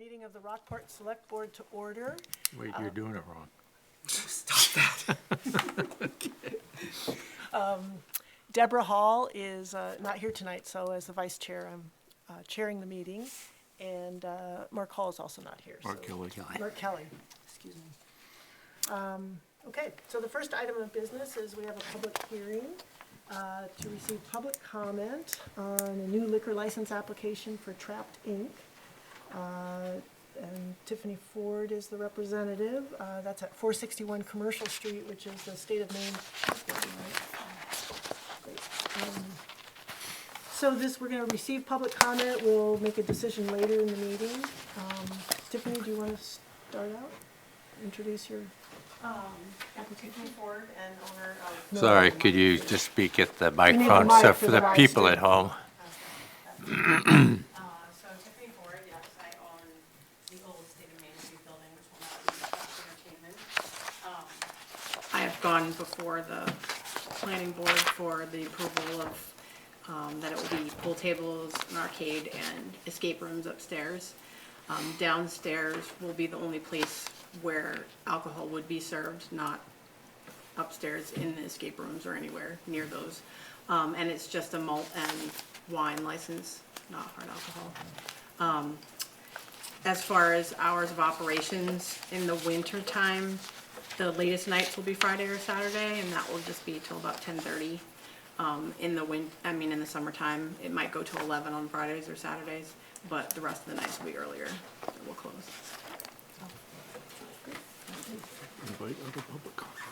Meeting of the Rockport Select Board to order. Wait, you're doing it wrong. Stop that. Deborah Hall is not here tonight, so as the vice chair, I'm chairing the meeting. And Mark Hall is also not here. Mark so- Kelly. Mark Kelly, excuse me. Okay, so the first item of business is we have a public hearing to receive public comment on a new liquor license application for Trapped Inc. And Tiffany Ford is the representative. That's at 461 Commercial Street, which is the state of Maine. So we're going to receive public comment. We'll make a decision later in the meeting. Tiffany, do you want to start out? Introduce your Tiffany Ford and owner of. Sorry, could you just speak at the need the microphone mic so for for the the live people stream. at home? So Tiffany Ford, yes, I own the old State of Main Street building, which will now be Fox Entertainment. I have gone before the planning board for the approval of, that it will be pool tables, an arcade, and escape rooms upstairs. Downstairs will be the only place where alcohol would be served, not upstairs in the escape rooms or anywhere near those. And it's just a malt and wine license, not hard alcohol. As far as hours of operations, in the winter time, the latest nights will be Friday or Saturday, and that will just be till about 10:30. In the summertime, it might go to 11 on Fridays or Saturdays, but the rest of the nights will be earlier. It will close. Invite other public comment.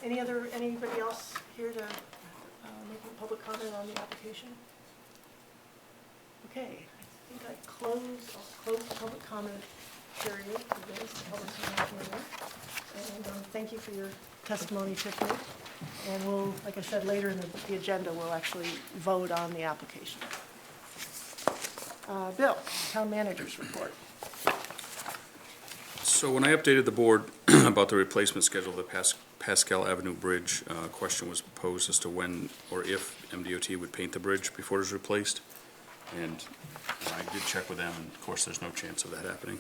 Anybody else here to make a public comment on the application? Okay, I think I'll close the public comment period for this, the public comment period. And thank you for your testimony, Tiffany. And we'll, like I said, later in the agenda, we'll actually vote on the application. Bill, town manager's report. So when I updated the board about the replacement schedule of the Pascal Avenue Bridge, a question was posed as to when or if MDOT would paint the bridge before it is replaced. And I did check with them, and of course, there's no chance of that happening.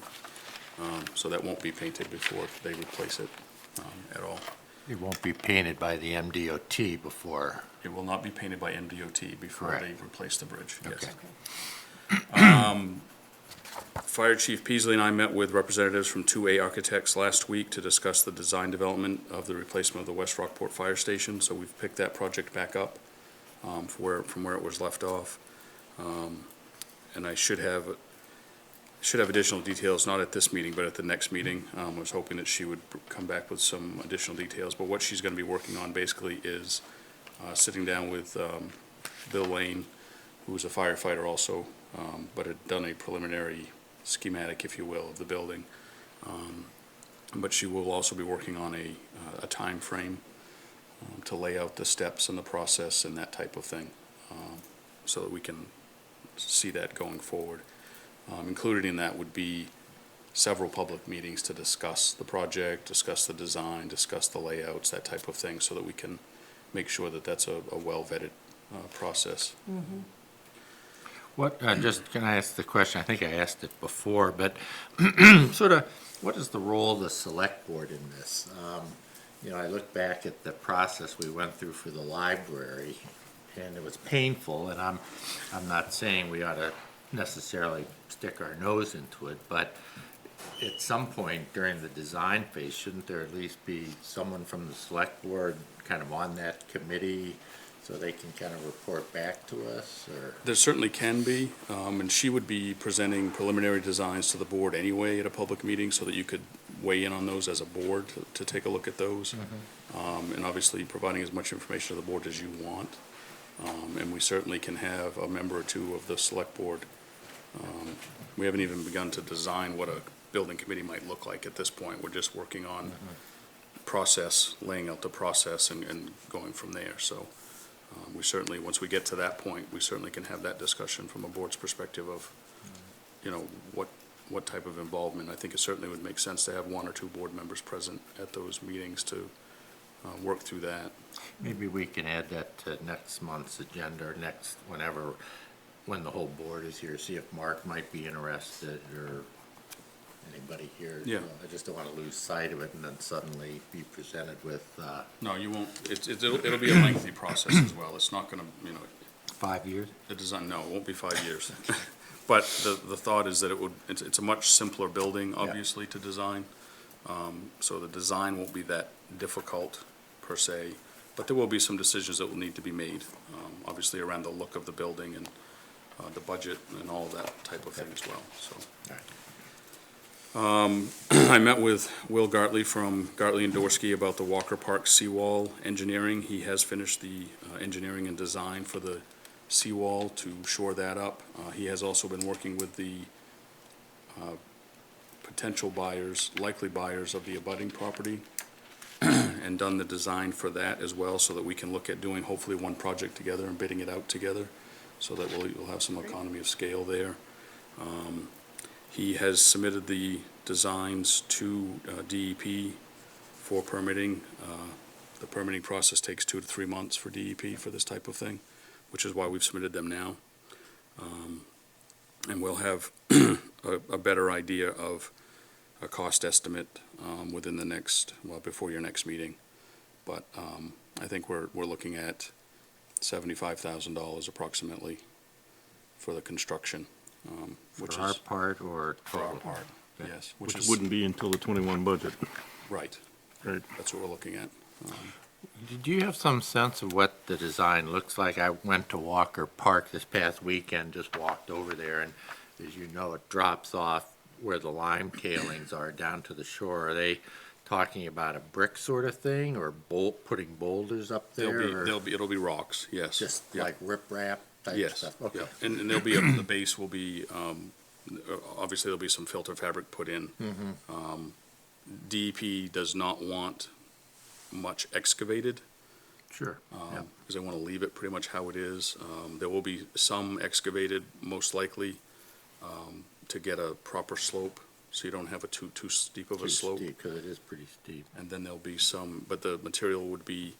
So that won't be painted before they replace it at all. It won't be painted by the MDOT before. It will not be painted by MDOT before Correct. they replace the bridge, yes. Okay. Fire Chief Peasley and I met with representatives from 2A Architects last week to discuss the design development of the replacement of the West Rockport Fire Station. So we've picked that project back up from where it was left off. And I should have additional details, not at this meeting, but at the next meeting. I was hoping that she would come back with some additional details. But what she's going to be working on basically is sitting down with Bill Lane, who was a firefighter also, but had done a preliminary schematic, if you will, of the building. But she will also be working on a time frame to lay out the steps and the process and that type of thing, so that we can see that going forward. Included in that would be several public meetings to discuss the project, discuss the design, discuss the layouts, that type of thing, so that we can make sure that that's a well-vetted process. What, can I ask the question? I think I asked it before, but sort of, what is the role of the select board in this? I look back at the process we went through for the library, and it was painful, and I'm not saying we ought to necessarily stick our nose into it, but at some point during the design phase, shouldn't there at least be someone from the select board kind of on that committee so they can kind of report back to us, or? There certainly can be, and she would be presenting preliminary designs to the board anyway at a public meeting, so that you could weigh in on those as a board to take a look at those. And obviously providing as much information to the board as you want. And we certainly can have a member or two of the select board. We haven't even begun to design what a building committee might look like at this point. We're just working on process, laying out the process and going from there. So we certainly, once we get to that point, we certainly can have that discussion from a board's perspective of, what type of involvement. I think it certainly would make sense to have one or two board members present at those meetings to work through that. Maybe we can add that to next month's agenda, or whenever, when the whole board is here, see if Mark might be interested or anybody here. Yeah. I just don't want to lose sight of it and then suddenly be presented with, No, you won't, it'll be a lengthy process as well. It's not gonna, 5 years? the design, no, it won't be 5 years. But the thought is that it's a much simpler building, obviously, to design. So the design won't be that difficult per se, but there will be some decisions that will need to be made, obviously around the look of the building and the budget and all of that type of thing as well, so. I met with Will Gartley from Gartley and Dorsey about the Walker Park seawall engineering. He has finished the engineering and design for the seawall to shore that up. He has also been working with the potential buyers, likely buyers of the abutting property, and done the design for that as well, so that we can look at doing hopefully one project together and bidding it out together, so that we'll have some economy of scale there. He has submitted the designs to DEP for permitting. The permitting process takes 2 to 3 months for DEP for this type of thing, which is why we've submitted them now. And we'll have a better idea of a cost estimate within the next, before your next meeting. But I think we're looking at $75,000 approximately for the construction, which For our is part or for our total? part, yes, which Which is, wouldn't be until the 21 budget, right, right? that's what we're looking at. Do you have some sense of what the design looks like? I went to Walker Park this past weekend, just walked over there, and as you know, it drops off where the lime tailings are down to the shore. Are they talking about a brick sort of thing, or putting boulders up there? or It'll be rocks, yes. Just Yeah. like riprap type Yes, stuff? Okay. yeah, and there'll be, the base will be, obviously there'll be some filter fabric put in. DEP does not want much excavated, Sure. Yeah. because they want to leave it pretty much how it is. There will be some excavated, most likely, to get a proper slope, so you don't have a too steep of a slope. Because it is pretty steep. And then there'll be some, but the material would be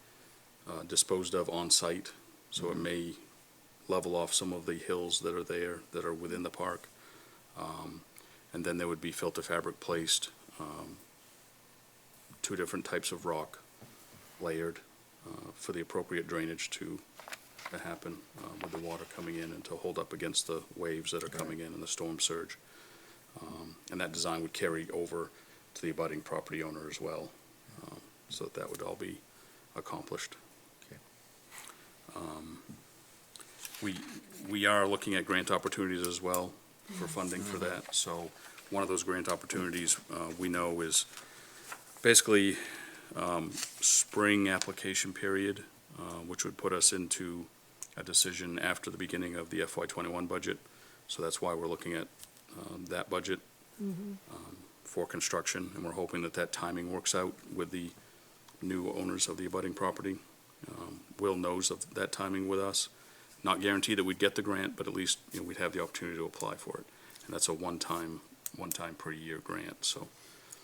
disposed of on-site, so it may level off some of the hills that are there, that are within the park. And then there would be filter fabric placed, 2 different types of rock layered for the appropriate drainage to happen with the water coming in and to hold up against the waves that are coming in and the storm surge. And that design would carry over to the abutting property owner as well, so that would all be accomplished. Okay. We are looking at grant opportunities as well for funding for that. So one of those grant opportunities we know is basically spring application period, which would put us into a decision after the beginning of the FY21 budget. So that's why we're looking at that budget for construction, and we're hoping that that timing works out with the new owners of the abutting property. Will knows of that timing with us. Not guaranteed that we'd get the grant, but at least, we'd have the opportunity to apply for it. And that's a one-time per year grant, so.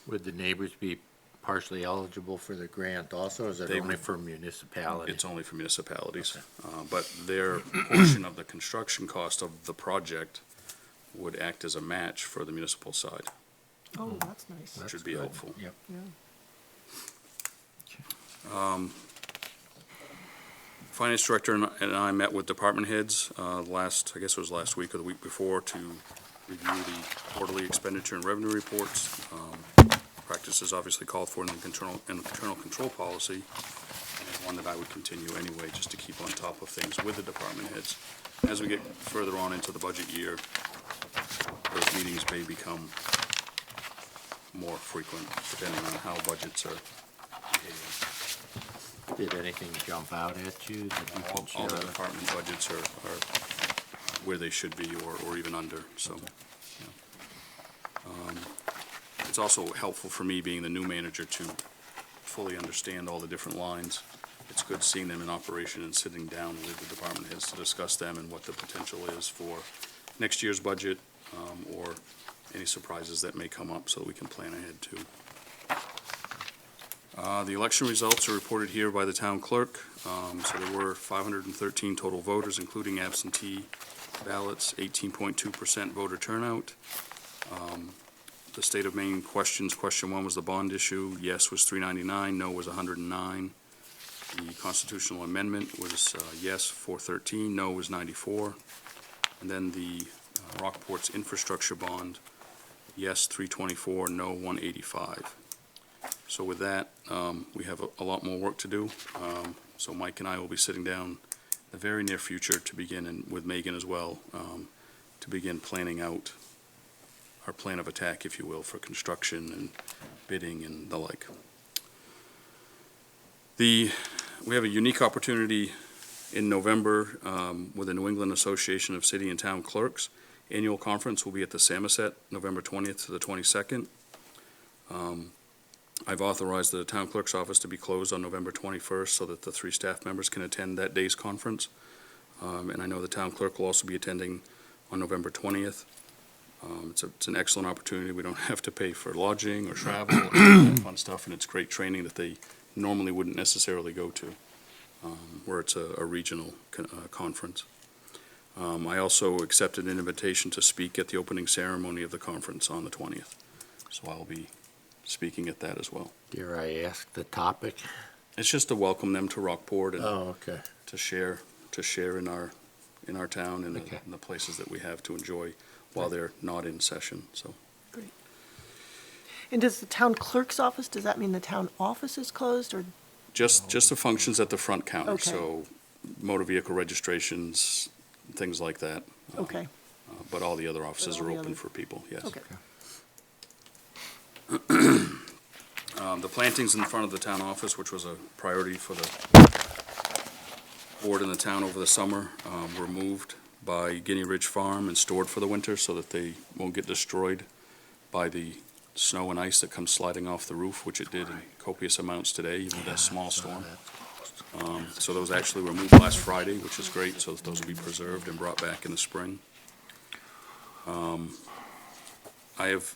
Would the neighbors be partially eligible for the grant also, or is it They only would- for municipalities? It's only for municipalities. But their portion of the construction cost of the project would act as a match for the municipal side, Oh, that's nice. That's should be good. helpful. Yep. Yeah. Finance director and I met with department heads I guess it was last week or the week before, to review the quarterly expenditure and revenue reports. Practices obviously called for in the internal control policy, and it's one that I would continue anyway, just to keep on top of things with the department heads. As we get further on into the budget year, those meetings may become more frequent, depending on how budgets are behaving. Did anything jump out at you that you can All the share? department budgets are where they should be, or even under, so. yeah. It's also helpful for me, being the new manager, to fully understand all the different lines. It's good seeing them in operation and sitting down with the department heads to discuss them and what the potential is for next year's budget, or any surprises that may come up, so that we can plan ahead too. The election results are reported here by the town clerk. So there were 513 total voters, including absentee ballots, 18.2% voter turnout. The state of Maine questions, question one was the bond issue. Yes was 399, no was 109. The constitutional amendment was yes 413, no was 94. And then the Rockport's infrastructure bond, yes 324, no 185. So with that, we have a lot more work to do. So Mike and I will be sitting down in the very near future to begin, and with Megan as well, to begin planning out our plan of attack, if you will, for construction and bidding and the like. We have a unique opportunity in November with the New England Association of City and Town Clerks. Annual conference will be at the Samoset, November 20th to the 22nd. I've authorized the town clerk's office to be closed on November 21st so that the 3 staff members can attend that day's conference. And I know the town clerk will also be attending on November 20th. It's an excellent opportunity. We don't have to pay for lodging or travel or any of that fun stuff, and it's great training that they normally wouldn't necessarily go to, where it's a regional conference. I also accepted an invitation to speak at the opening ceremony of the conference on the 20th, so I'll be speaking at that as well. Dare I ask the topic? It's just to welcome them to Rockport and Oh, okay. to share in our town and Okay. the places that we have to enjoy while they're not in session, so. Great. And does the town clerk's office, does that mean the town office is closed, or? Just the functions at the front counter, Okay. so motor vehicle registrations, things like that. Okay, But all the other offices all are the open other- for people, yes. okay. The plantings in front of the town office, which was a priority for the board in the town over the summer, were moved by Guinea Ridge Farm and stored for the winter so that they won't get destroyed by the snow and ice that comes sliding off the roof, which it did in copious amounts today, even with that small storm. So those actually were moved last Friday, which is great, so that those will be preserved and brought back in the spring. I have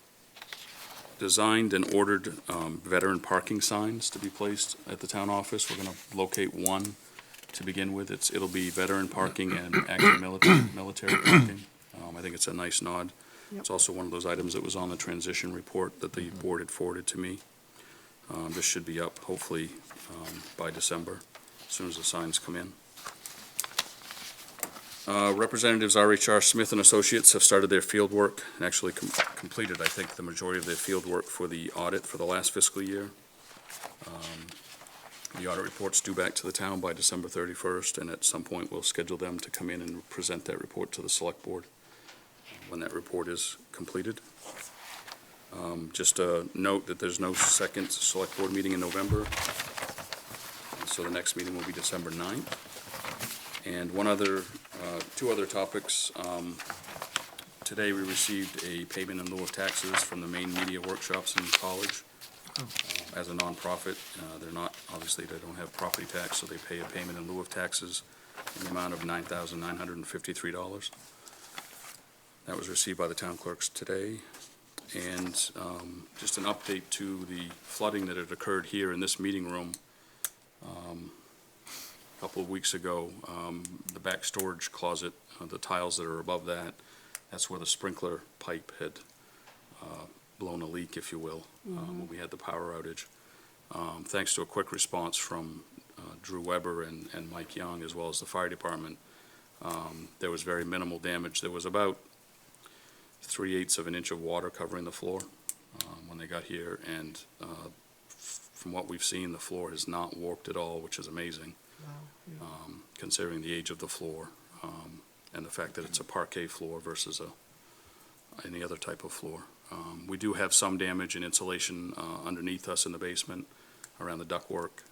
designed and ordered veteran parking signs to be placed at the town office. We're gonna locate one to begin with. It'll be veteran parking and active military parking. I think it's a nice nod. Yep. It's also one of those items that was on the transition report that the board had forwarded to me. This should be up hopefully by December, as soon as the signs come in. Representatives RHR Smith and Associates have started their field work and actually completed, I think, the majority of their field work for the audit for the last fiscal year. The audit report's due back to the town by December 31st, and at some point we'll schedule them to come in and present that report to the select board when that report is completed. Just a note that there's no second select board meeting in November, so the next meeting will be December 9th. And two other topics. Today we received a payment in lieu of taxes from the Maine Media Workshops in college. As a nonprofit, obviously they don't have property tax, so they pay a payment in lieu of taxes in the amount of $9,953. That was received by the town clerks today. And just an update to the flooding that had occurred here in this meeting room a couple of weeks ago. The back storage closet, the tiles that are above that, that's where the sprinkler pipe had blown a leak, if you will, when we had the power outage. Thanks to a quick response from Drew Weber and Mike Young, as well as the fire department, there was very minimal damage. There was about 3/8 of an inch of water covering the floor when they got here, and from what we've seen, the floor has not warped at all, which is amazing, considering the age of the floor and the fact that it's a parquet floor versus any other type of floor. We do have some damage in insulation underneath us in the basement around the ductwork.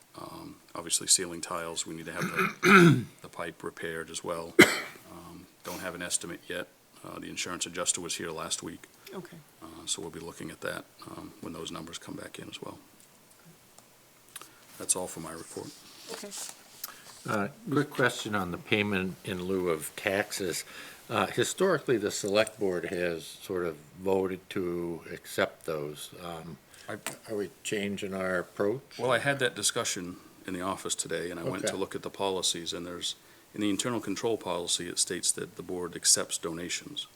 Obviously ceiling tiles, we need to have the pipe repaired as well. Don't have an estimate yet. The insurance adjuster was here last week, Okay. so we'll be looking at that when those numbers come back in as well. That's all for my report. Okay. Quick question on the payment in lieu of taxes. Historically, the select board has sort of voted to accept those. Are we changing our approach? Well, I had that discussion in the office today, and I went to Okay. look at the policies, and there's In the internal control policy, it states that the board accepts donations.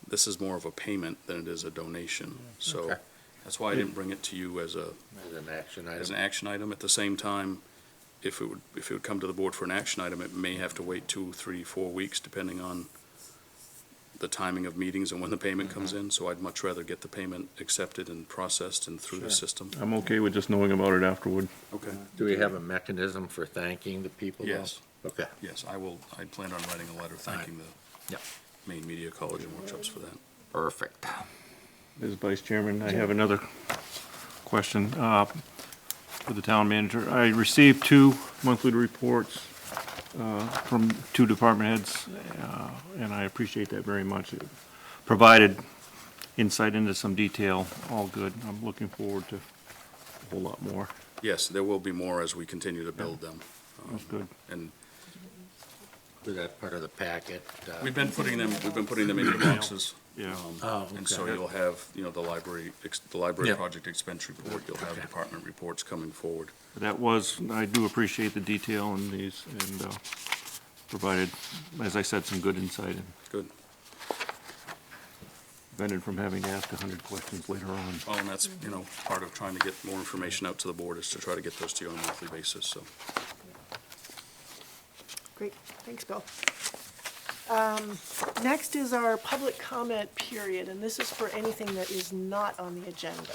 This is more of a payment than it is a donation, so Okay. that's why I didn't bring it to you as As an action an item. action item. At the same time, if it would come to the board for an action item, it may have to wait 2, 3, 4 weeks, depending on the timing of meetings and when the payment comes in, so I'd much rather get the payment accepted and processed and through the Sure. system. I'm okay with just knowing about it afterward. Okay. Do we have a mechanism for thanking the people? though? Yes. Okay. Yes, I plan on writing a letter thanking the Yep. Maine Media College and Workshops for that. Perfect. As Vice Chairman, I have another question for the town manager. I received 2 monthly reports from 2 department heads, and I appreciate that very much. It provided insight into some detail, all good. I'm looking forward to a whole lot more. Yes, there will be more as we continue to build them. That's good. And Was that part of the packet? we've been putting them into boxes. Yeah. Oh, And so okay. you'll have, the library Yep. project expense report, you'll have Okay. department reports coming forward. I do appreciate the detail in these, and provided, as I said, some good insight, and Good. prevented from having to ask 100 questions later on. Well, and that's, part of trying to get more information out to the board is to try to get those to you on a monthly basis, so. Great, thanks, Bill. Next is our public comment period, and this is for anything that is not on the agenda.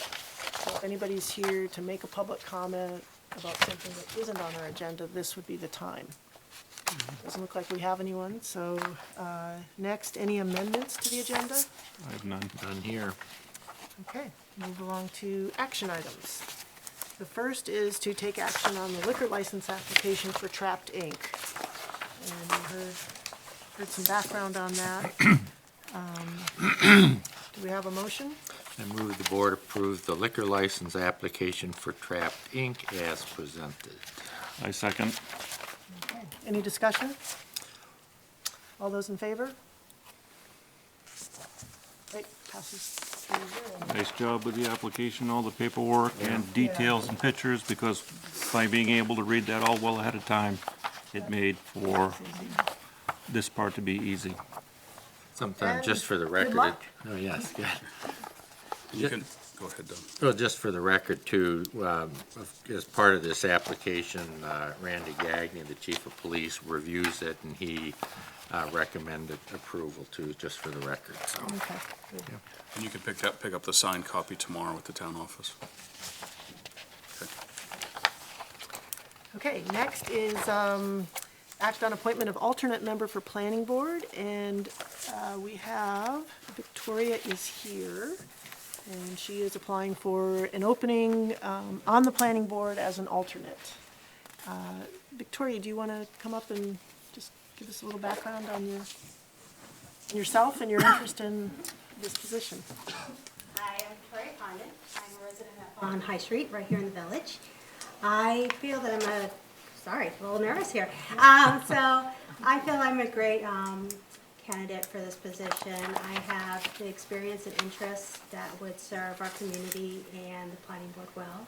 So if anybody's here to make a public comment about something that isn't on our agenda, this would be the time. Doesn't look like we have anyone, so next, any amendments to the agenda? I have none. None here. Okay, move along to action items. The first is to take action on the liquor license application for Trapped Inc. And you heard some background on that. Do we have a motion? I move the board approve the liquor license application for Trapped Inc. as presented. I second. Any discussion? All those in favor? Great, passes 3-0. Nice job with the application, all the paperwork and details and pictures, because by being able to read that all well ahead of time, it made for this part to be easy. Sometimes, just for the record. luck. Oh, yes, good. You can, go ahead, Doug. Well, just for the record too, as part of this application, Randy Gagne, the chief of police, reviews it and he recommended approval too, just for the record, so. Okay, good. And you can pick up the signed copy tomorrow at the town office. Okay, next is act on appointment of alternate member for planning board, and we have, Victoria is here, and she is applying for an opening on the planning board as an alternate. Victoria, do you want to come up and just give us a little background on yourself and your interest in this position? Hi, I'm Victoria Condon. I'm a resident on High Street, right here in the village. I feel that I'm a little nervous here. So I feel I'm a great candidate for this position. I have the experience and interests that would serve our community and the planning board well.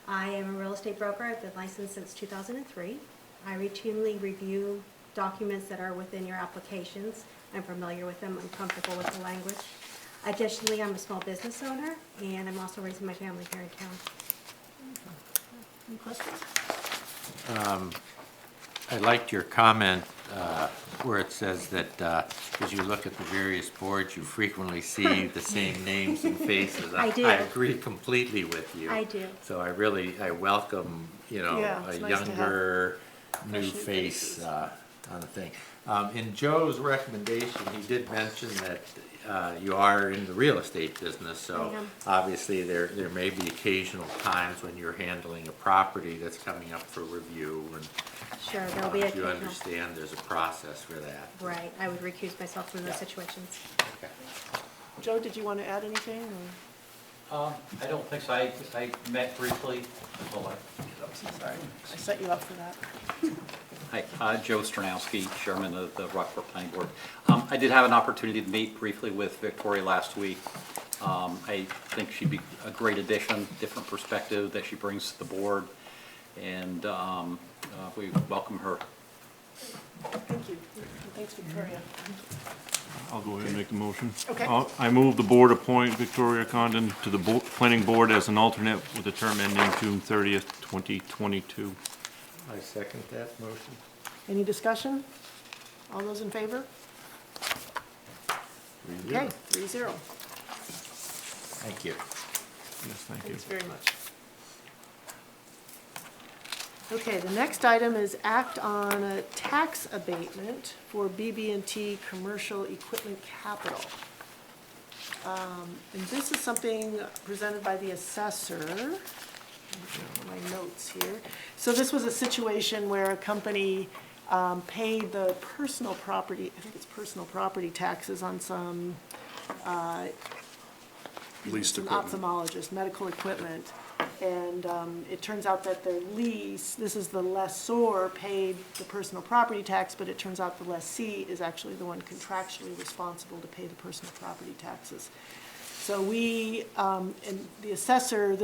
I am a real estate broker. I've been licensed since 2003. I routinely review documents that are within your applications. I'm familiar with them. I'm comfortable with the language. Additionally, I'm a small business owner, and I'm also raising my family here in town. Any questions? I liked your comment where it says that as you look at the various boards, you frequently see the same names and faces. I do. I agree completely with you. I do. So I welcome, Yeah, a it's nice to have younger, new fresh new face faces. on the thing. In Joe's recommendation, he did mention that you are in the real estate business, so I am. obviously there may be occasional times when you're handling a property that's coming up for review and Sure, there'll be you occasional. understand there's a process for that. Right, I would recuse myself from those situations. Okay. Joe, did you want to add anything? Or? I don't think so. I met briefly. Sorry, I set you up for that. Hi, Joe Stranowski, Chairman of the Rockport Planning Board. I did have an opportunity to meet briefly with Victoria last week. I think she'd be a great addition, different perspective that she brings to the board, and we welcome her Thank you. Thanks, Victoria. I'll go ahead and make the motion. Okay. I move the board appoint Victoria Condon to the planning board as an alternate with a term ending June 30th, 2022. I second that motion. Any discussion? All those in favor? Okay, 3-0. Thank you. Yes, thank you. Thanks very much. Okay, the next item is act on a tax abatement for BB&T Commercial Equipment Capital. And this is something presented by the assessor. Let me get my notes here. So this was a situation where a company paid the personal property, I think it's personal property taxes on some Leased an equipment. ophthalmologist, medical equipment. And it turns out that the lease, this is the lessor paid the personal property tax, but it turns out the lessee is actually the one contractually responsible to pay the personal property taxes. So we, and the assessor,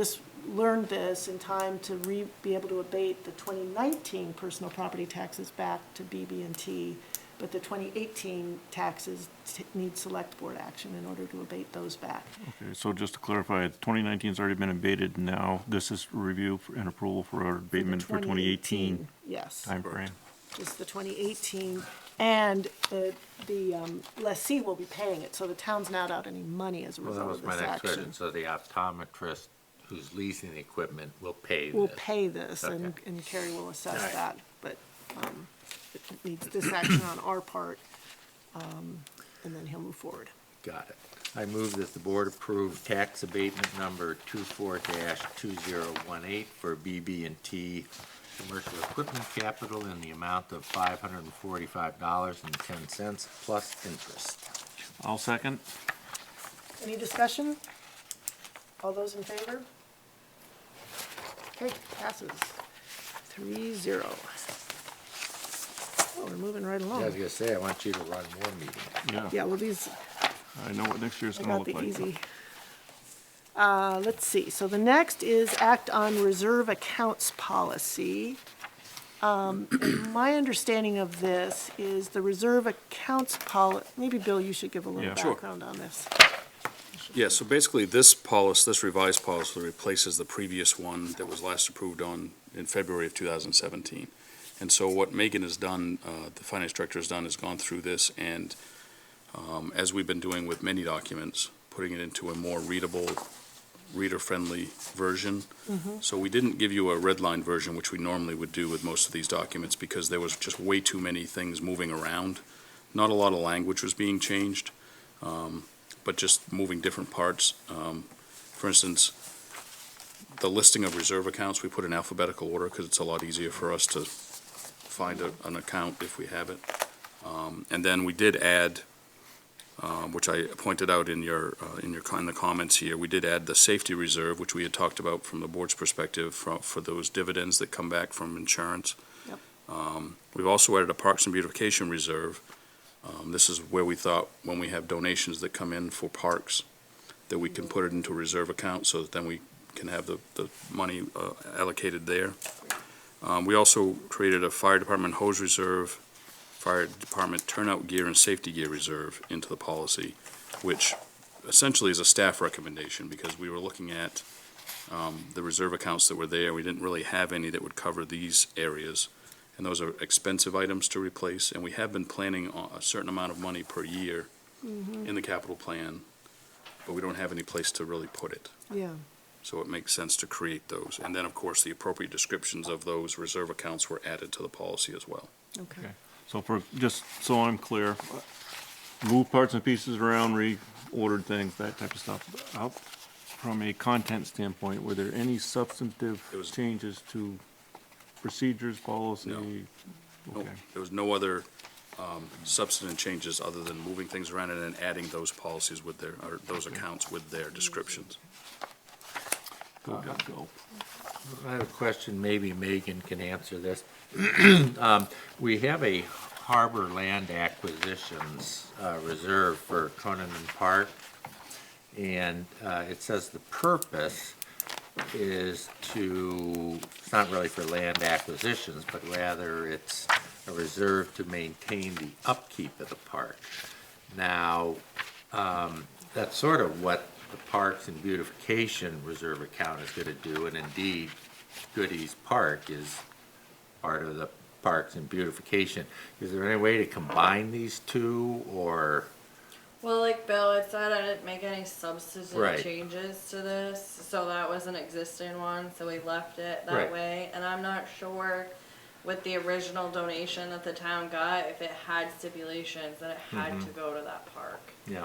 learned this in time to be able to abate the 2019 personal property taxes back to BB&T, but the 2018 taxes need select board action in order to abate those back. Okay, so just to clarify, 2019's already been abated, now this is review and approval for our abatement for 2018 Yes, timeframe. just the 2018, and the lessee will be paying it, so the town's not out any money as a Well, that result was of my this next action. question. So the optometrist who's leasing the equipment will pay We'll this? pay this, and Okay. and Carrie will assess All right. that, but it needs this action on our part, and then he'll move forward. Got it. I move that the board approve tax abatement number 24-2018 for BB&T Commercial Equipment Capital in the amount of $545.10 plus interest. I'll second. Any discussion? All those in favor? Okay, passes 3-0. Oh, we're moving right Yeah, I was along. gonna say, I want you to run more meetings. Yeah, Yeah, well, these, I know what next year's I gonna got look the like. easy. Let's see, so the next is act on reserve accounts policy. And my understanding of this is the reserve accounts maybe Bill, you should give a little Yeah. Sure. background on this. Yeah, so basically, this revised policy replaces the previous one that was last approved in February of 2017. And so what Megan has done, the finance director has done, is gone through this, and as we've been doing with many documents, putting it into a more readable, reader-friendly version. So we didn't give you a red line version, which we normally would do with most of these documents, because there was just way too many things moving around. Not a lot of language was being changed, but just moving different parts. For instance, the listing of reserve accounts, we put in alphabetical order because it's a lot easier for us to find an account if we have it. And then we did add, which I pointed out in the comments here, we did add the safety reserve, which we had talked about from the board's perspective for those dividends that come back from insurance. Yep. We've also added a Parks and Beautification Reserve. This is where we thought, when we have donations that come in for parks, that we can put it into a reserve account so that then we can have the money allocated there. We also created a Fire Department hose reserve, Fire Department turnout gear and safety gear reserve into the policy, which essentially is a staff recommendation, because we were looking at the reserve accounts that were there. We didn't really have any that would cover these areas, and those are expensive items to replace, and we have been planning on a certain amount of money per year in the capital plan, but we don't have any place to really put it. Yeah, So it makes sense to create those. And then, of course, the appropriate descriptions of those reserve accounts were added to the policy as well. okay. Okay. So just so I'm clear, move parts and pieces around, reordered things, that type of stuff. From a content standpoint, were there any substantive There was- changes to procedures, policy? No. Okay, There was no other substantive changes other than moving things around and then adding those policies with or those accounts with their descriptions. go. I have a question, maybe Megan can answer this. We have a harbor land acquisitions reserve for Cronin Park, and it says the purpose is it's not really for land acquisitions, but rather it's a reserve to maintain the upkeep of the park. Now, that's sort of what the Parks and Beautification Reserve account is gonna do, and indeed, Goodies Park is part of the Parks and Beautification. Is there any way to combine these two, or? Well, like Bill had said, I didn't make any substantive Right. changes to this, so that was an existing one, so we left it that Right. way. And I'm not sure with the original donation that the town got, if it had stipulations that it had to go to that park. Yeah.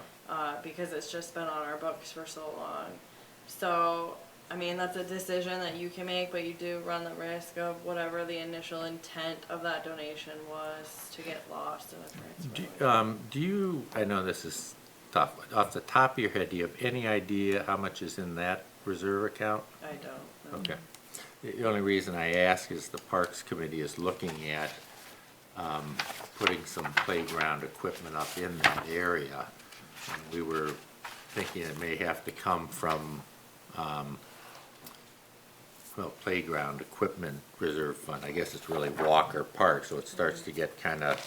Because it's just been on our books for so long. So, I mean, that's a decision that you can make, but you do run the risk of whatever the initial intent of that donation was to get lost in a transfer. Do you, I know this is tough, but off the top of your head, do you have any idea how much is in that reserve account? I don't know. Okay. The only reason I ask is the Parks Committee is looking at putting some playground equipment up in that area. And we were thinking it may have to come from, well, playground equipment reserve fund. I guess it's really Walker Park, so it starts to get kind of,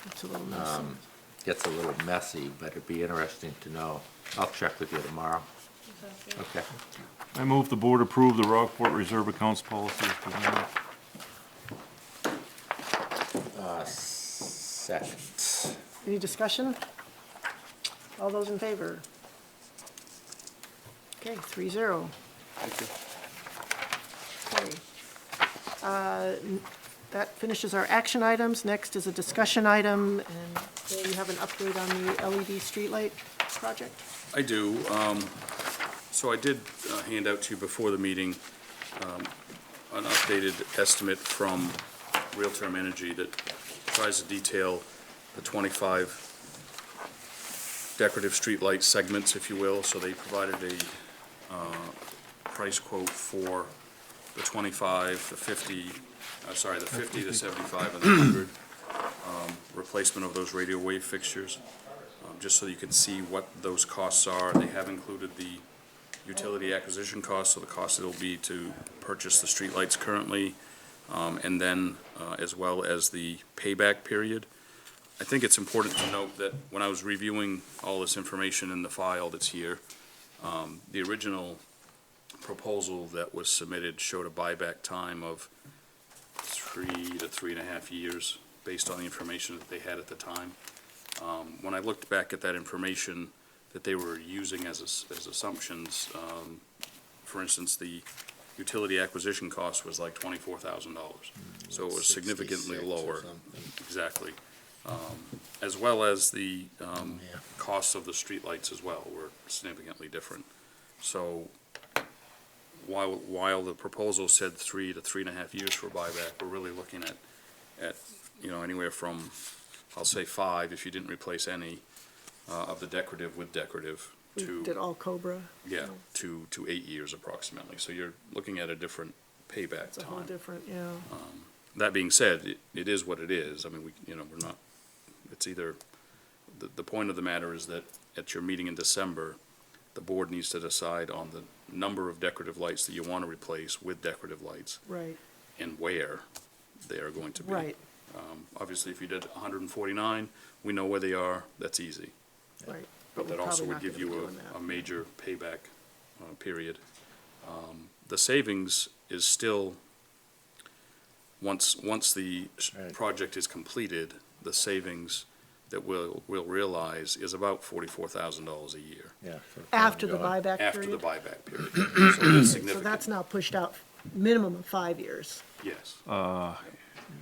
It's a little messy. gets a little messy, but it'd be interesting to know. I'll check with you tomorrow. Okay. I move the board approve the Rockport Reserve Accounts policy as presented. Second. Any discussion? All those in favor? Okay, 3-0. Okay. That finishes our action items. Next is a discussion item, and there you have an update on the LED streetlight project. I do. So I did hand out to you before the meeting an updated estimate from Real-Term Energy that tries to detail the 25 decorative streetlight segments, if you will. So they provided a price quote for the 25, the 50, the 50, the 75, and the 100 replacement of those radio wave fixtures, just so you can see what those costs are. They have included the utility acquisition costs, so the cost it'll be to purchase the streetlights currently, and then as well as the payback period. I think it's important to note that when I was reviewing all this information in the file that's here, the original proposal that was submitted showed a buyback time of 3 to 3.5 years based on the information that they had at the time. When I looked back at that information that they were using as assumptions, for instance, the utility acquisition cost was like $24,000. So it was significantly 66 or lower. something. Exactly. As well as the costs of the streetlights as well were significantly different. So while the proposal said 3 to 3.5 years for buyback, we're really looking at anywhere from, I'll say 5 if you didn't replace any of the decorative with decorative We to, did all Cobra. yeah, to 8 years approximately. So you're looking at a different payback It's a whole time. different, yeah. That being said, it is what it is. I mean, we're not, it's either, the point of the matter is that at your meeting in December, the board needs to decide on the number of decorative lights that you want to replace with decorative lights Right, and where they are going to be. right, Obviously, if you did 149, we know where they are, that's easy. right. But we're that also probably would not give gonna be you doing that. a major payback period. The savings is still, once the Right. project is completed, the savings that we'll realize is about $44,000 a year Yeah. After the buyback after the period? buyback period. So it is So significant. that's now pushed out minimum of 5 years. Yes.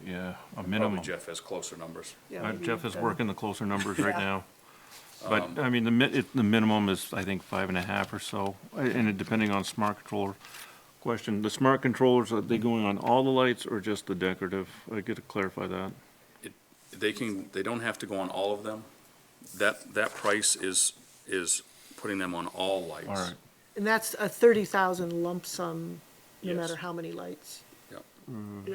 Yeah, a Probably minimum. Jeff has closer numbers. Yeah, maybe Jeff is better. working the closer numbers right Yeah. now. But, I mean, the minimum is, I think, 5.5 or so, and it depending on smart controller. Question, the smart controllers, are they going on all the lights or just the decorative? I get to clarify that. They don't have to go on all of them. That price is putting them on all lights. All right. And that's a 30,000 lump sum, no Yes. matter how many lights? Yep.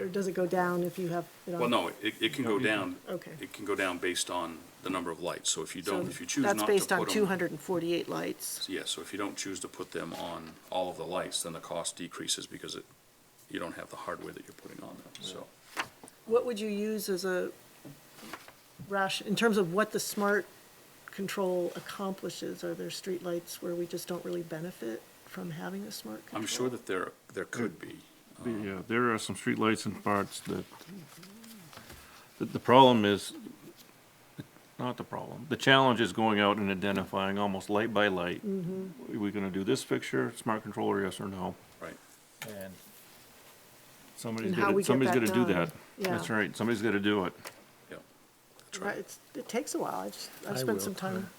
Or does it go down if you have it on? Well, no, it can go down. Okay. It can go down based on the number of lights. So if you So choose not that's to put based them. on 248 lights. Yeah, so if you don't choose to put them on all of the lights, then the cost decreases because you don't have the hardware that you're putting on them, so. what would you use as a in terms of what the smart control accomplishes? Are there streetlights where we just don't really benefit from having a smart control? I'm sure that there could be. Yeah, there are some streetlights in parts that the problem is, not the problem, the challenge is going out and identifying almost light by light. Are we gonna do this fixture, smart controller, yes or no? Right. And somebody's And how we gonna, get somebody's that gonna do done. that. Yeah. That's right, somebody's gotta do it. Yep. That's Right, right. it takes a while. I've I spent will. some time.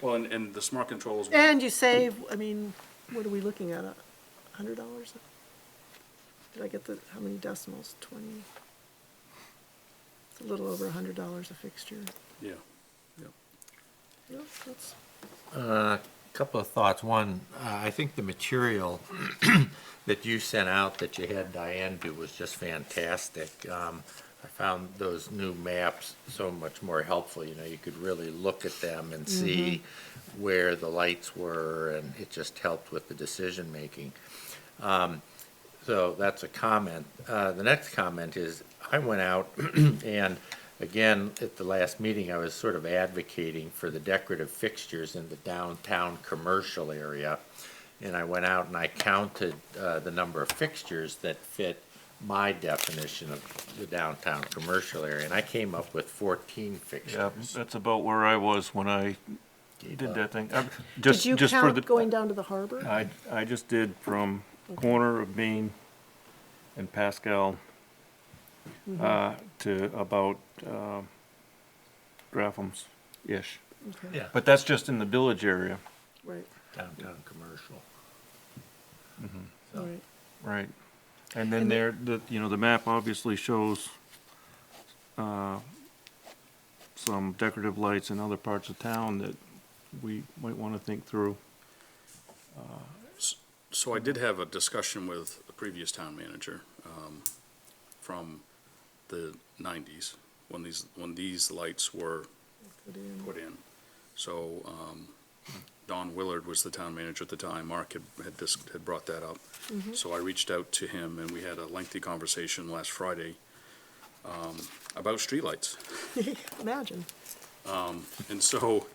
Well, and the smart controls. And you save, I mean, what are we looking at, $100? Did I get how many decimals? 20? It's a little over $100 a fixture. Yeah. Yep. Yeah, that's, Couple of thoughts. One, I think the material that you sent out that you had Diane do was just fantastic. I found those new maps so much more helpful. You know, you could really look at them and see where the lights were, and it just helped with the decision-making. So that's a comment. The next comment is, I went out and again, at the last meeting, I was sort of advocating for the decorative fixtures in the downtown commercial area. And I went out and I counted the number of fixtures that fit my definition of the downtown commercial area. And I came up with 14 Yeah, fixtures. that's about where I was when I Gave did up. that thing. did you Just for count the, going down to the harbor? I just did from corner of Main and Pascal to about Grafham's-ish. Okay, Yeah, But that's just in the village area. right, downtown commercial. all right. Right. And then And the- there, the map obviously shows some decorative lights in other parts of town that we might want to think through. So I did have a discussion with the previous town manager from the 90s, when these lights were Put in. put in. So Don Willard was the town manager at the time. Mark had brought that up. So I reached out to him, and we had a lengthy conversation last Friday about streetlights. Imagine. And so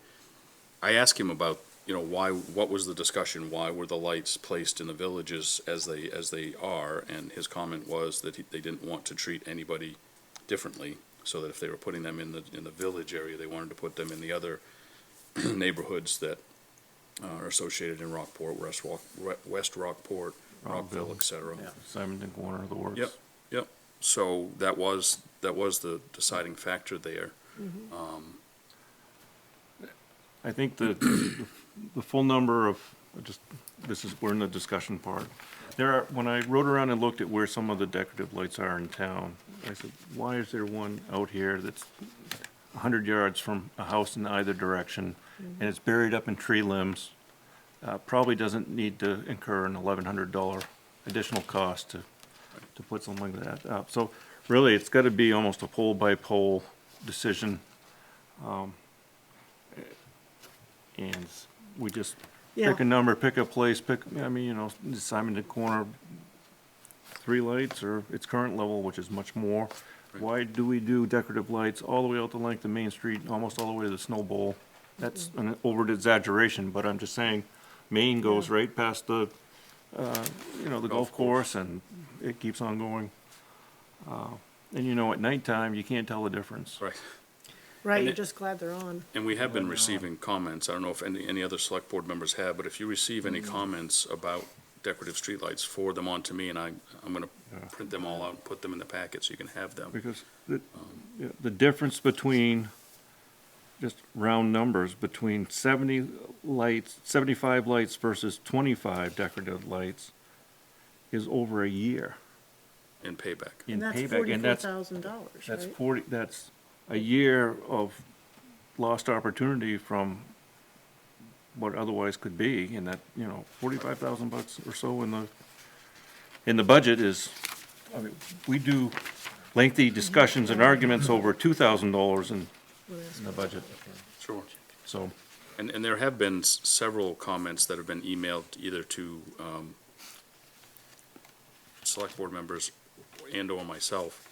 I asked him about, what was the discussion? Why were the lights placed in the villages as they are? And his comment was that they didn't want to treat anybody differently, so that if they were putting them in the village area, they wanted to put them in the other neighborhoods that are associated in Rockport, West Rockport, Rockville, et cetera. Simonton Corner of the works. Yep. So that was the deciding factor there. I think the full number of, we're in the discussion part. When I rode around and looked at where some of the decorative lights are in town, I said, why is there one out here that's 100 yards from a house in either direction, and it's buried up in tree limbs? Probably doesn't need to incur an $1,100 additional cost to put something like that up. So really, it's gotta be almost a pole-by-pole decision. And we just Yeah. pick a number, pick a place, Simonton Corner, 3 lights, or its current level, which is much more. Why do we do decorative lights all the way out the length of Main Street, almost all the way to the Snow Bowl? That's an over exaggeration, but I'm just saying, Main goes right past the golf course, and it keeps on going. And at nighttime, you can't tell the difference. Right. Right, And you're it- just glad they're on. And we have been receiving comments, I don't know if any other select board members have, but if you receive any comments about decorative streetlights, forward them on to me, and I'm gonna print them all out and put them in the packet so you can have them. Because the difference between, just round numbers, between 75 lights versus 25 decorative lights is over a year In payback. in And that's payback. And $44,000, that's right? that's a year of lost opportunity from what otherwise could be, and that, $45,000 or so in the budget is, we do lengthy discussions and arguments over $2,000 in the budget, Sure. so. And there have been several comments that have been emailed either to select board members and/or myself,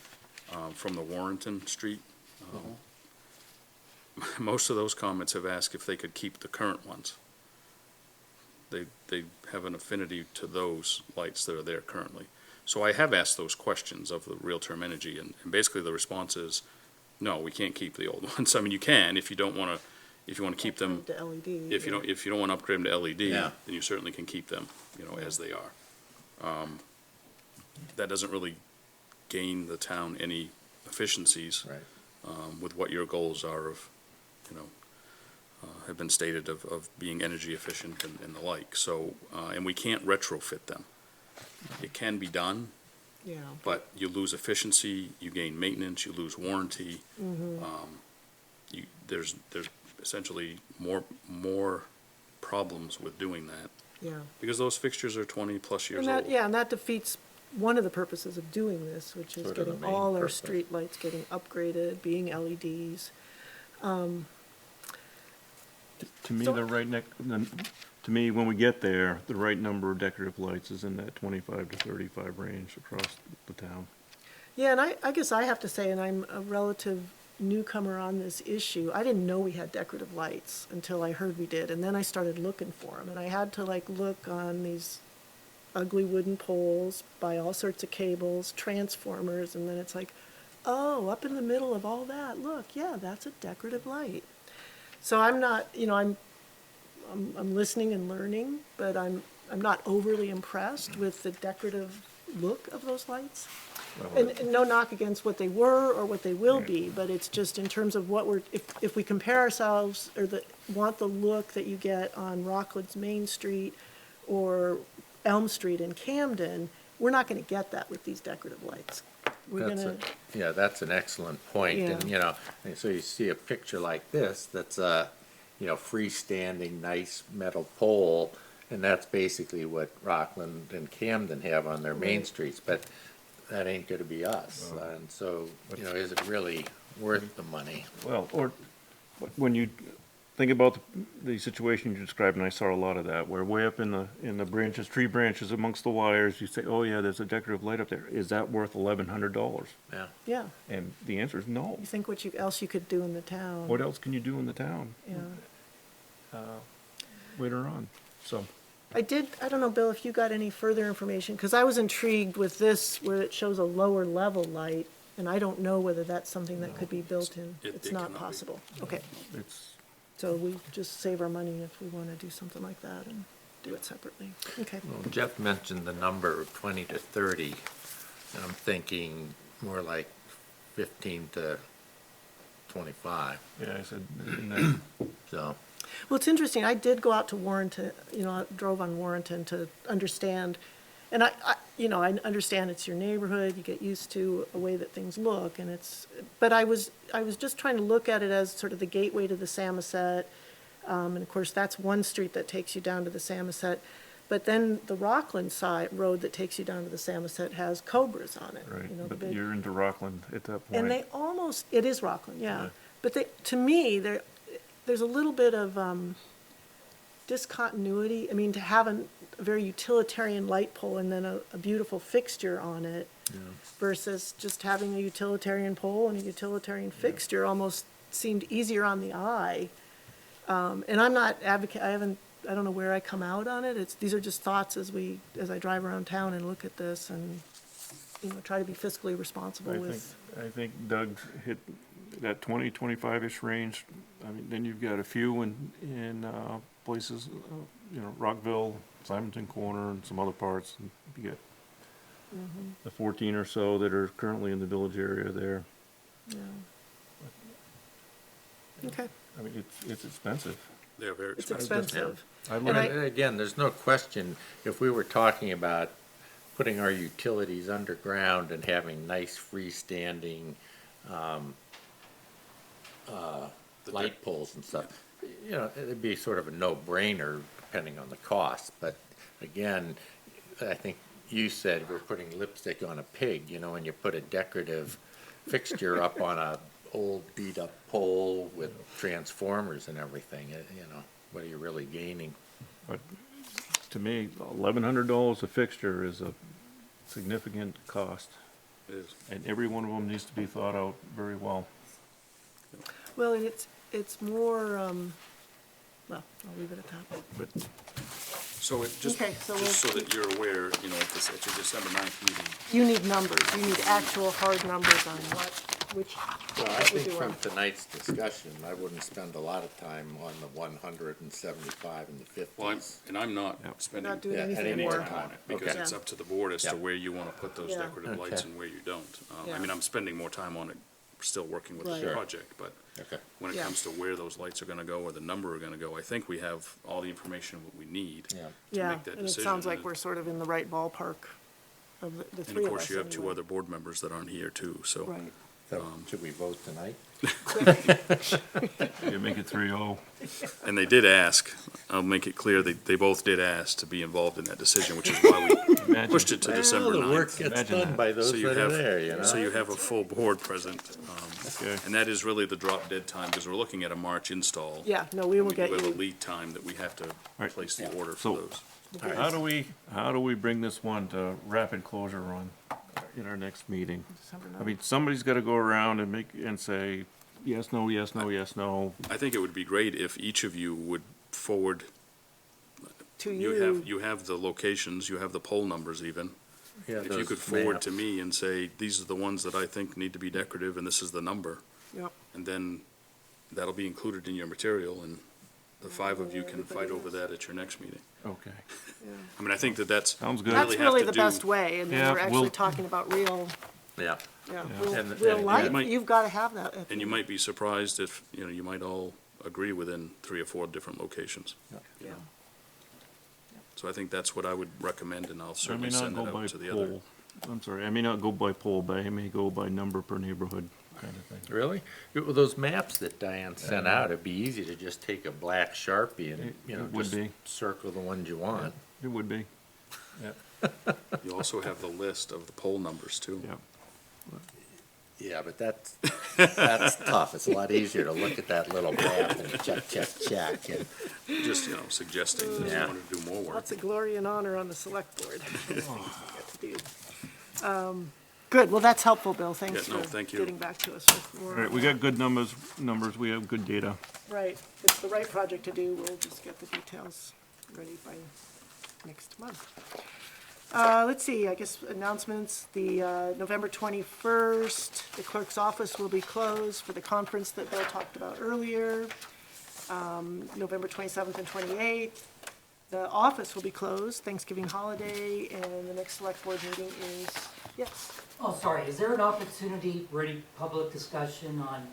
from the Warrenton Street. Most of those comments have asked if they could keep the current ones. They have an affinity to those lights that are there currently. So I have asked those questions of the Real-Term Energy, and basically the response is, no, we can't keep the old ones. I mean, you can if you don't want to, if you want to keep them, The LED. if you don't want to upgrade them to LED, Yeah. then you certainly can keep them, as they are. That doesn't really gain the town any efficiencies. Right. With what your goals are of, have been stated of being energy efficient and the like. So, and we can't retrofit them. It can be done, Yeah. but you lose efficiency, you gain maintenance, you lose warranty. There's essentially more problems with doing that, Yeah. because those fixtures are 20-plus years And that, old. yeah, and that defeats one of the purposes of doing this, which is Sort of the getting main all our purpose. street lights getting upgraded, being LEDs. To me, So- to me, when we get there, the right number of decorative lights is in that 25 to 35 range across the town. Yeah, and I guess I have to say, and I'm a relative newcomer on this issue, I didn't know we had decorative lights until I heard we did, and then I started looking for them, and I had to look on these ugly wooden poles, buy all sorts of cables, transformers, and then it's like, oh, up in the middle of all that, look, yeah, that's a decorative light. So I'm not, I'm listening and learning, but I'm not overly impressed with the decorative look of those lights. And no knock against what they were or what they will be, but it's just in terms of what if we compare ourselves or want the look that you get on Rockledge Main Street or Elm Street in Camden, we're not gonna get that with these decorative lights. We're That's gonna, Yeah, that's an excellent point, Yeah. and so you see a picture like this, that's a, freestanding, nice metal pole, and that's basically what Rockland and Camden have on their main Right. streets, but that ain't gonna be us, and so, is it really worth the money? Well, or when you think about the situation you described, and I saw a lot of that, where way up in the branches, tree branches amongst the wires, you say, oh yeah, there's a decorative light up there. Is that worth $1,100? Yeah, yeah, And the answer is no. you think else you could do in the town. What else can you do in the town Yeah. later on? So, I don't know, Bill, if you got any further information, because I was intrigued with this, where it shows a lower level light, and I don't know whether that's something that could be built in. It It's cannot not be. possible. Okay, it's, so we just save our money if we want to do something like that and do it separately. Okay. well, Jeff mentioned the number of 20 to 30, and I'm thinking more like 15 to 25, yeah, I said, in that, so. Well, it's interesting, I did go out to Warrenton, I drove on Warrenton to understand, and I understand it's your neighborhood, you get used to a way that things look, and but I was just trying to look at it as sort of the gateway to the Samoset, and of course, that's one street that takes you down to the Samoset, but then the Rockland side, road that takes you down to the Samoset has Cobras on it. right, the but big- you're into Rockland at that point. And they almost, it is Rockland, yeah. Yeah. But to me, there's a little bit of discontinuity. I mean, to have a very utilitarian light pole and then a beautiful fixture on it versus just having a utilitarian pole and a utilitarian fixture almost seemed easier on the eye. And I'm not I don't know where I come out on it. These are just thoughts as I drive around town and look at this and, try to be fiscally responsible with. I think Doug hit that 20, 25-ish range. I mean, then you've got a few in places, Rockville, Simonton Corner, and some other parts. And you get the 14 or so that are currently in the village area there. Yeah. Okay, I mean, it's expensive. They're very it's expensive. expensive. I And look, I- And again, there's no question, if we were talking about putting our utilities underground and having nice freestanding, light poles and stuff, it'd be sort of a no-brainer depending on the cost, but again, I think you said we're putting lipstick on a pig, when you put a decorative fixture up on a old beat-up pole with transformers and everything, what are you really gaining? but to me, $1,100 a fixture is a significant cost. It is. and every one of them needs to be thought out very well. Well, and it's more, well, I'll leave it at that. But So it, just, Okay, so just so we'll- that you're aware, you know, at your December 9th meeting, You need numbers, you need actual hard numbers on which, Well, I what we think do from on. tonight's discussion, I wouldn't spend a lot of time on the 175 and the well, 50s. I'm not Yep. spending Not doing Yeah, anything any more. time on it, because Okay. it's up to the board as to Yeah. where you want to put those Yeah. decorative lights Okay. and where you don't. I Yeah. mean, I'm spending more time on it, still working with Right. the Sure. project, but Okay. when it Yeah. comes to where those lights are gonna go or the number are gonna go, I think we have all the information what we need Yeah. to Yeah, make that and it decision. sounds like And- we're sort of in the right ballpark of the And three of of course, us you have two anyway. other board members that aren't here too, so. Right. So, should we vote tonight? you make it 3-0. And they did ask, I'll make it clear, they both did ask to be involved in that decision, which is why we Imagine. pushed it to December Well, the work 9th. gets Imagine done that. by those So you that are have, there, you know? so you have a full board present. Okay. And that is really the drop dead time, because we're looking at a March install. Yeah, no, we will We get do have a you, lead time that we have to Right. place the order for So- those. How do we bring this one to rapid closure on in our next meeting? December I mean, somebody's gotta go around and say, yes, no, yes, no, yes, no. I think it would be great if each of you would forward, to you have the locations, you have the poll numbers even. Yeah, If you those could forward to maps. me and say, these are the ones that I think need to be decorative, and this is the number. Yep. And then that'll be included in your material, and the five of you can fight over that at your next meeting. Okay, I mean, I think that's. sounds good. That's have really to the do- best way, and then Yeah, we're actually we'll- talking about real, Yeah. yeah, And- real and- life, might- you've gotta have that. at And you the- might be surprised if, you know, you might all agree within 3 or 4 different locations. Yeah. So I think that's what I would recommend, and I'll I may certainly not send go that by out to the other. poll. I'm sorry, I may not go by poll, but I may go by number per neighborhood kind of thing. Really? Well, those maps that Diane sent out, it'd be easy to just take a black Sharpie and, you know, It would just be. circle the ones you want. It would be, You also have the list of the poll numbers too. yeah. Yeah, but that's tough. It's a lot easier to look at that little map and check, check, check. And Just, you know, suggesting that you Yeah. want to do more work. Lots of glory and honor on the select board. Get to do. Good, well, that's helpful, Bill, thanks Yeah, no, for thank you. getting back to us with more. All right, we got good numbers, we have good data. Right, it's the right project to do, we'll just get the details ready by next month. Let's see, I guess announcements, the November 21st, the clerk's office will be closed for the conference that Bill talked about earlier. November 27th and 28th, the office will be closed, Thanksgiving holiday, and the next select board meeting is, yes. Oh, sorry, is there an opportunity for any public discussion on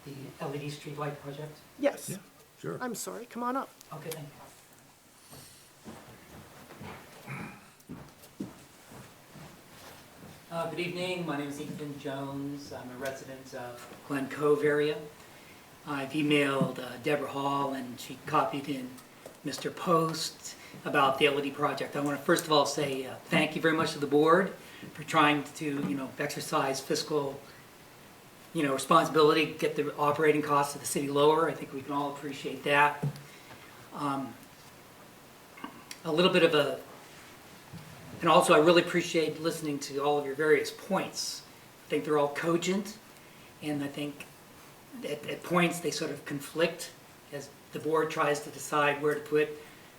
the LED streetlight project? Yes. sure. I'm sorry, come on up. Okay, thank you. Good evening, my name is Ethan Jones, I'm a resident of Glen Cove area. I've emailed Deborah Hall and she copied in Mr. Post about the LED project. I want to first of all say thank you very much to the board for trying to, exercise fiscal, responsibility, get the operating costs of the city lower. I think we can all appreciate that. A little bit of and also I really appreciate listening to all of your various points. I think they're all cogent, and I think at points they sort of conflict as the board tries to decide where to put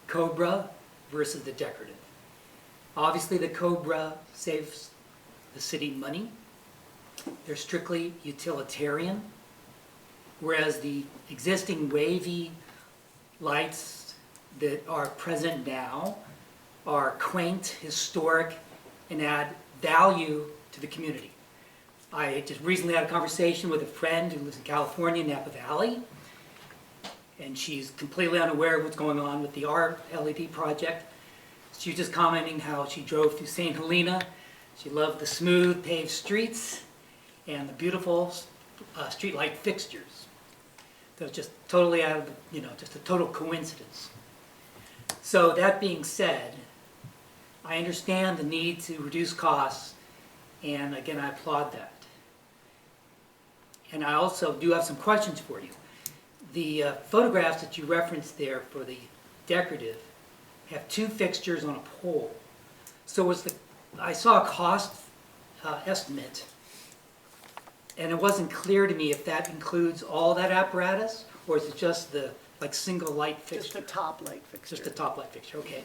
Cobra versus the decorative. Obviously the Cobra saves the city money. They're strictly utilitarian, whereas the existing wavy lights that are present now are quaint, historic, and add value to the community. I just recently had a conversation with a friend who lives in California, Napa Valley, and she's completely unaware of what's going on with the ART LED project. She was just commenting how she drove through St. Helena. She loved the smooth paved streets and the beautiful streetlight fixtures. That was just totally out of, just a total coincidence. So that being said, I understand the need to reduce costs, and again, I applaud that. And I also do have some questions for you. The photographs that you referenced there for the decorative have 2 fixtures on a pole. So I saw a cost estimate. And it wasn't clear to me if that includes all that apparatus, or is it just the, like, single light Just fixture? the top light fixture. Just the top light fixture, okay.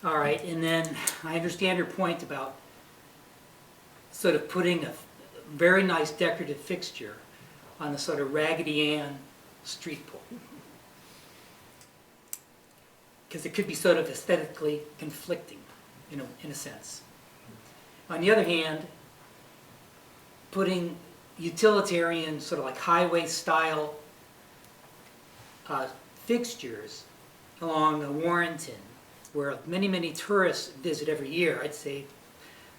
All right, and then I understand your point about sort of putting a very nice decorative fixture on the sort of Raggedy Ann street pole. Because it could be sort of aesthetically conflicting, you know, in a sense. On the other hand, putting utilitarian, sort of like highway-style fixtures along the Warrenton, where many, many tourists visit every year, I'd say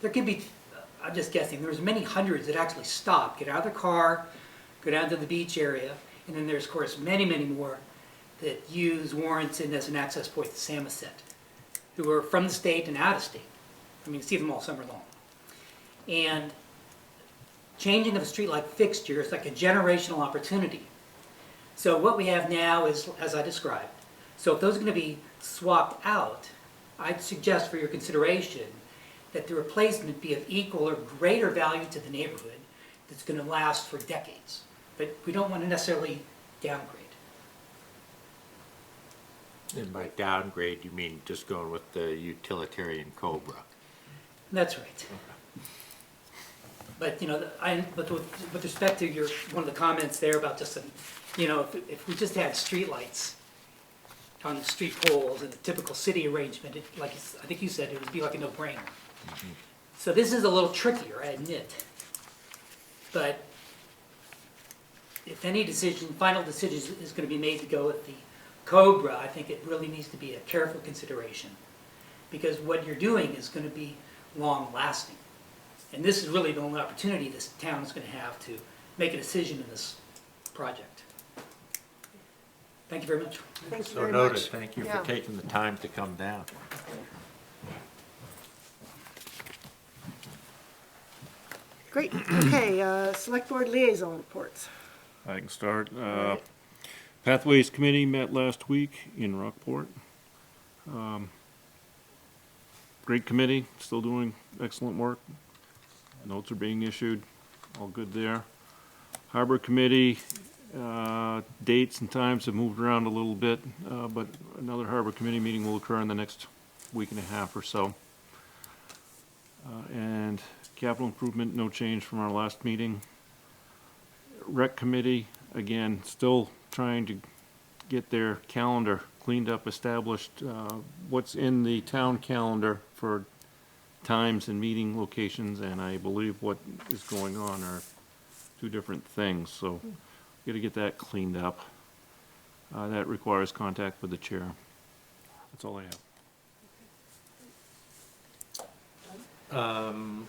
there could be, I'm just guessing, there's many hundreds that actually stop, get out of their car, go down to the beach area, and then there's, of course, many, many more that use Warrenton as an access point to Samoset, who are from the state and out of state. I mean, see them all summer long. And changing of a streetlight fixture is like a generational opportunity. So what we have now is, as I described, so if those are going to be swapped out, I'd suggest for your consideration that the replacement be of equal or greater value to the neighborhood that's going to last for decades. But we don't want to necessarily downgrade. And by downgrade, you mean just going with the utilitarian Cobra? That's right. But, you know, but with respect to your, one of the comments there about just, you know, if we just had streetlights on the street poles and the typical city arrangement, like I think you said, it would be like a no-brainer. So this is a little trickier, I admit. But if any decision, final decision is going to be made to go with the Cobra, I think it really needs to be a careful consideration. Because what you're doing is going to be long-lasting. And this is really the only opportunity this town is going to have to make a decision in this project. Thank you very much. Thank you So very noted, much. thank you Yeah. for taking the time to come down. Great, okay, select board liaison reports. I can start. Pathways Committee met last week in Rockport. Great committee, still doing excellent work. Notes are being issued, all good there. Harbor Committee, dates and times have moved around a little bit, but another Harbor Committee meeting will occur in the next week and a half or so. And capital improvement, no change from our last meeting. Rec Committee, again, still trying to get their calendar cleaned up, established, what's in the town calendar for times and meeting locations, and I believe what is going on are two different things, so gotta get that cleaned up. That requires contact with the chair. That's all I have.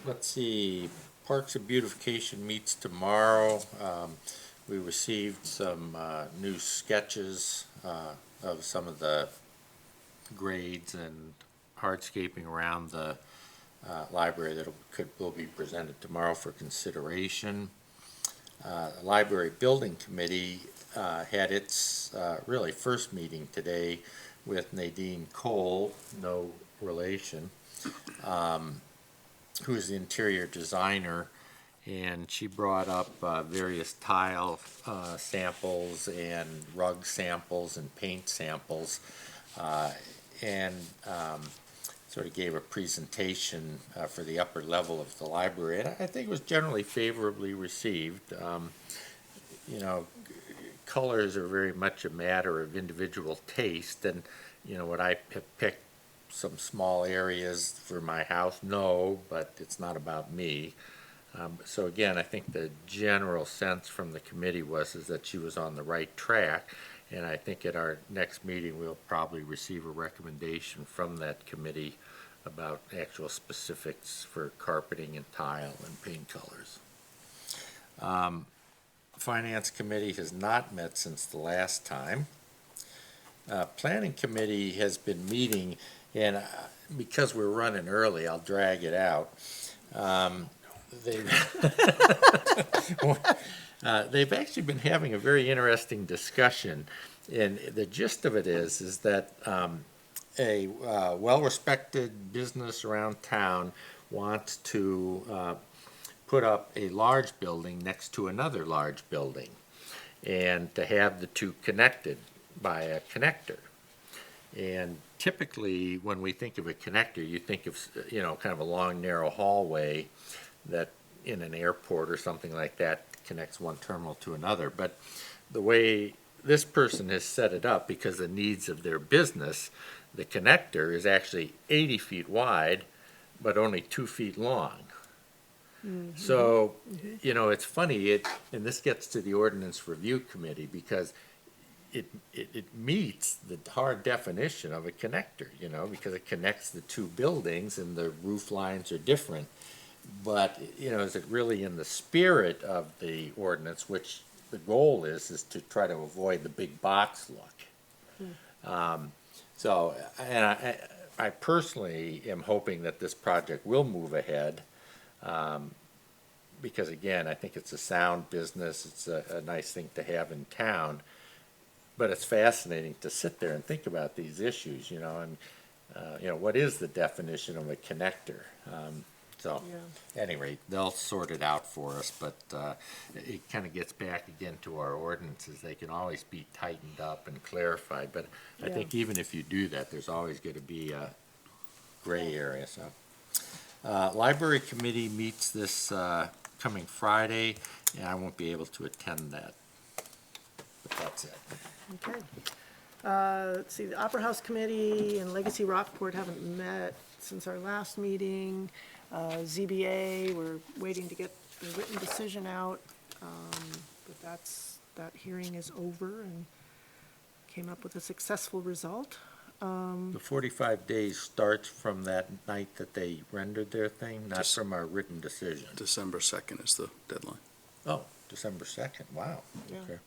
Let's see, Parks and Beautification meets tomorrow. We received some new sketches of some of the grades and hardscaping around the library that will be presented tomorrow for consideration. The Library Building Committee had its really first meeting today with Nadine Cole, no relation, who is the interior designer, and she brought up various tile samples and rug samples and paint samples, and sort of gave a presentation for the upper level of the library, and I think it was generally favorably received. You know, colors are very much a matter of individual taste, and you know, would I have picked some small areas for my house? No, but it's not about me. So again, I think the general sense from the committee was that she was on the right track, and I think at our next meeting we'll probably receive a recommendation from that committee about actual specifics for carpeting and tile and paint colors. Finance Committee has not met since the last time. Planning Committee has been meeting, and because we're running early, I'll drag it out. They've actually been having a very interesting discussion, and the gist of it is that a well-respected business around town wants to put up a large building next to another large building, and to have the two connected by a connector. And typically, when we think of a connector, you think of, you know, kind of a long, narrow hallway that in an airport or something like that connects one terminal to another. But the way this person has set it up, because of the needs of their business, the connector is actually 80 feet wide, but only 2 feet long. So, you know, it's funny, and this gets to the ordinance review committee, because it meets the hard definition of a connector, you know, because it connects the two buildings and the roof lines are different. But, you know, is it really in the spirit of the ordinance, which the goal is to try to avoid the big box look? So, and I personally am hoping that this project will move ahead, because again, I think it's a sound business, it's a nice thing to have in town, but it's fascinating to sit there and think about these issues, you know, and, you know, what is the definition of a connector? So, at any rate, they'll sort it out for us, but it kind of gets back again to our ordinances. They can always be tightened up and clarified, but I think even if you do that, there's always going to be a gray area, so. Library committee meets this coming Friday, and I won't be able to attend that. But that's it. Okay. Let's see, the Opera House Committee and Legacy Rockport haven't met since our last meeting. ZBA, we're waiting to get the written decision out, but that hearing is over and came up with a successful result. The 45 days starts from that night that they rendered their thing, not from our written decision. December 2nd is the deadline. Oh, December 2nd, wow. Yeah. Okay.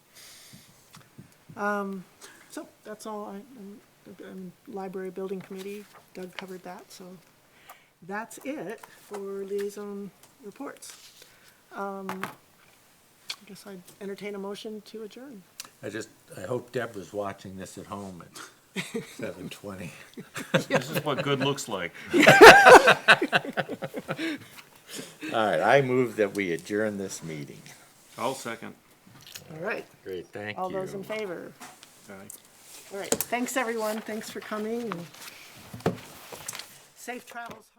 So that's all. I'm Library Building Committee, Doug covered that, so that's it for liaison reports. I guess I'd entertain a motion to adjourn. I hope Deb was watching this at home at 7:20. This is what good looks like. All right, I move that we adjourn this meeting. I'll second. All right, Great, thank you. all those in favor? Aye. All right, thanks, everyone. Thanks for coming. And safe travels.